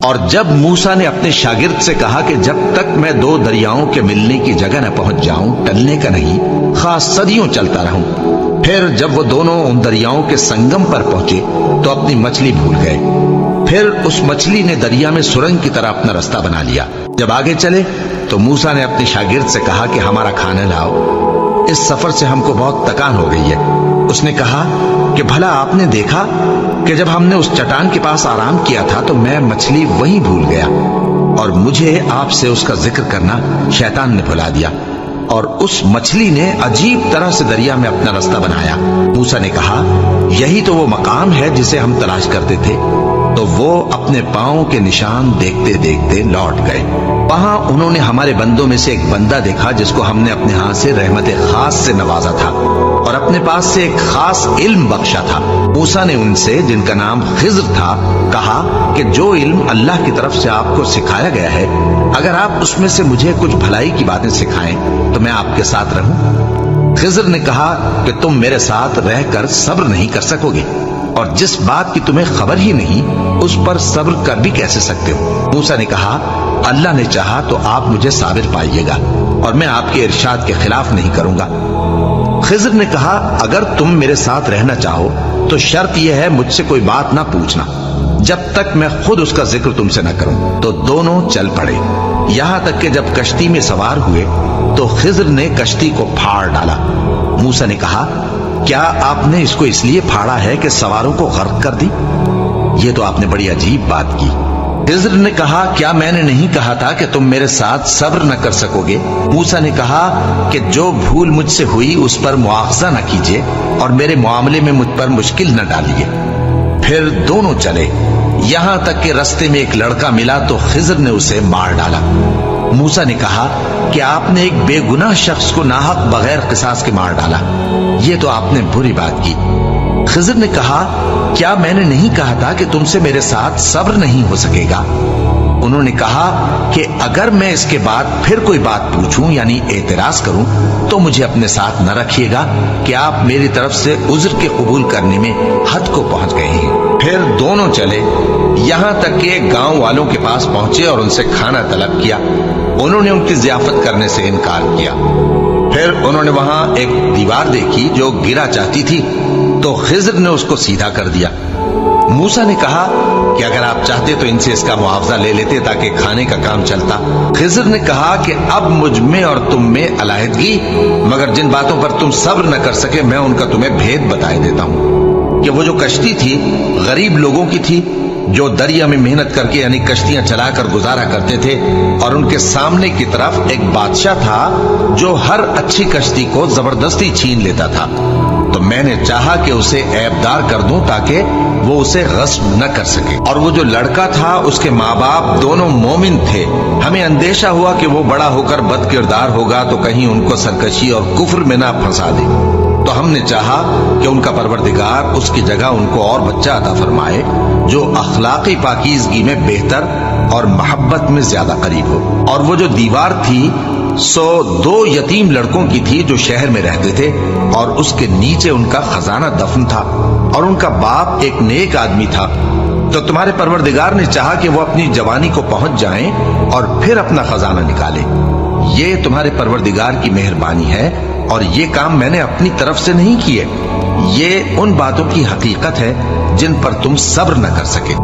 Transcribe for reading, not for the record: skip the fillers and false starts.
اور جب موسیٰ نے اپنے شاگرد سے کہا کہ جب تک میں دو دریاؤں کے ملنے کی جگہ نہ پہنچ جاؤں ٹلنے کا نہیں، خاص صدیوں چلتا رہوں۔ پھر جب وہ دونوں ان دریاؤں کے سنگم پر پہنچے تو اپنی مچھلی بھول گئے۔ پھر اس مچھلی نے دریا میں سرنگ کی طرح اپنا رستہ بنا لیا۔ جب آگے چلے تو موسیٰ نے اپنے شاگرد سے کہا کہ ہمارا کھانا لاؤ، اس سفر سے ہم کو بہت تکان ہو گئی ہے۔ اس نے کہا کہ بھلا آپ نے دیکھا کہ جب ہم نے اس چٹان کے پاس آرام کیا تھا تو میں مچھلی وہیں بھول گیا، اور مجھے آپ سے اس کا ذکر کرنا شیطان نے بھلا دیا، اور اس مچھلی نے عجیب طرح سے دریا میں اپنا رستہ بنایا۔ موسیٰ نے کہا یہی تو وہ مقام ہے جسے ہم تلاش کرتے تھے۔ تو وہ اپنے پاؤں کے نشان دیکھتے دیکھتے لوٹ گئے۔ وہاں انہوں نے ہمارے بندوں میں سے ایک بندہ دیکھا جس کو ہم نے اپنے ہاتھ سے رحمت خاص سے نوازا تھا اور اپنے پاس سے ایک خاص علم بخشا تھا۔ موسیٰ نے ان سے جن کا نام خضر تھا کہا کہ جو علم اللہ کی طرف سے آپ کو سکھایا گیا ہے، اگر آپ اس میں سے مجھے کچھ بھلائی کی باتیں سکھائیں تو میں آپ کے ساتھ رہوں۔ خضر نے کہا کہ تم میرے ساتھ رہ کر صبر نہیں کر سکو گے، اور جس بات کی تمہیں خبر ہی نہیں اس پر صبر کر بھی کیسے سکتے ہو؟ موسیٰ نے کہا اللہ نے چاہا تو آپ مجھے صابر پائیے گا، اور میں آپ کے ارشاد کے خلاف نہیں کروں گا۔ خضر نے کہا اگر تم میرے ساتھ رہنا چاہو تو شرط یہ ہے مجھ سے کوئی بات نہ پوچھنا جب تک میں خود اس کا ذکر تم سے نہ کروں۔ تو دونوں چل پڑے، یہاں تک کہ جب کشتی میں سوار ہوئے تو خضر نے کشتی کو پھاڑ ڈالا۔ موسیٰ نے کہا کیا آپ نے اس کو اس لیے پھاڑا ہے کہ سواروں کو غرق کر دی؟ یہ تو آپ نے بڑی عجیب بات کی۔ خضر نے کہا کیا میں نے نہیں کہا تھا کہ تم میرے ساتھ صبر نہ کر سکو گے؟ موسیٰ نے کہا کہ جو بھول مجھ سے ہوئی اس پر مواخذہ نہ کیجیے اور میرے معاملے میں مجھ پر مشکل نہ ڈالیے۔ پھر دونوں چلے، یہاں تک کہ رستے میں ایک لڑکا ملا تو خضر نے اسے مار ڈالا۔ موسیٰ نے کہا کہ آپ نے ایک بے گناہ شخص کو ناحق بغیر قصاص کے مار ڈالا، یہ تو آپ نے بری بات کی۔ خضر نے کہا کیا میں نے نہیں کہا تھا کہ تم سے میرے ساتھ صبر نہیں ہو سکے گا؟ انہوں نے کہا کہ اگر میں اس کے بعد پھر کوئی بات پوچھوں یعنی اعتراض کروں تو مجھے اپنے ساتھ نہ رکھیے گا کہ آپ میری طرف سے عذر کے قبول کرنے میں حد کو پہنچ گئے ہیں۔ پھر دونوں چلے، یہاں تک کہ گاؤں والوں کے پاس پہنچے اور ان سے کھانا طلب کیا۔ انہوں نے ان کی ضیافت کرنے سے انکار کیا۔ پھر انہوں نے وہاں ایک دیوار دیکھی جو گرا چاہتی تھی تو خضر نے اس کو سیدھا کر دیا۔ موسیٰ نے کہا کہ اگر آپ چاہتے تو ان سے اس کا معاوضہ لے لیتے تاکہ کھانے کا کام چلتا۔ خضر نے کہا کہ اب مجھ میں اور تم میں علیحدگی، مگر جن باتوں پر تم صبر نہ کر سکے میں ان کا تمہیں بھید بتائے دیتا ہوں کہ وہ جو کشتی تھی غریب لوگوں کی تھی جو دریا میں محنت کر کے یعنی کشتیاں چلا کر گزارا کرتے تھے، اور ان کے سامنے کی طرف ایک بادشاہ تھا جو ہر اچھی کشتی کو زبردستی چھین لیتا تھا۔ تو میں نے چاہا کہ اسے عیبدار کر دوں تاکہ وہ اسے غصب نہ کر سکے، اور وہ جو لڑکا تھا اس کے ماں باپ دونوں مومن تھے۔ ہمیں اندیشہ ہوا کہ وہ بڑا ہو کر بد کردار ہوگا تو کہیں ان کو سرکشی اور کفر میں نہ پھنسا دے، تو ہم نے چاہا کہ ان کا پروردگار اس کی جگہ ان کو اور بچہ عطا فرمائے جو اخلاقی پاکیزگی میں بہتر اور محبت میں زیادہ قریب ہو۔ اور وہ جو دیوار تھی سو 2 یتیم لڑکوں کی تھی جو شہر میں رہتے تھے، اور اس کے نیچے ان کا خزانہ دفن تھا، اور ان کا باپ ایک نیک آدمی تھا۔ تو تمہارے پروردگار نے چاہا کہ وہ اپنی جوانی کو پہنچ جائیں اور پھر اپنا خزانہ نکالے۔ یہ تمہارے پروردگار کی مہربانی ہے، اور یہ کام میں نے اپنی طرف سے نہیں کیے، یہ ان باتوں کی حقیقت ہے جن پر تم صبر نہ کر سکے۔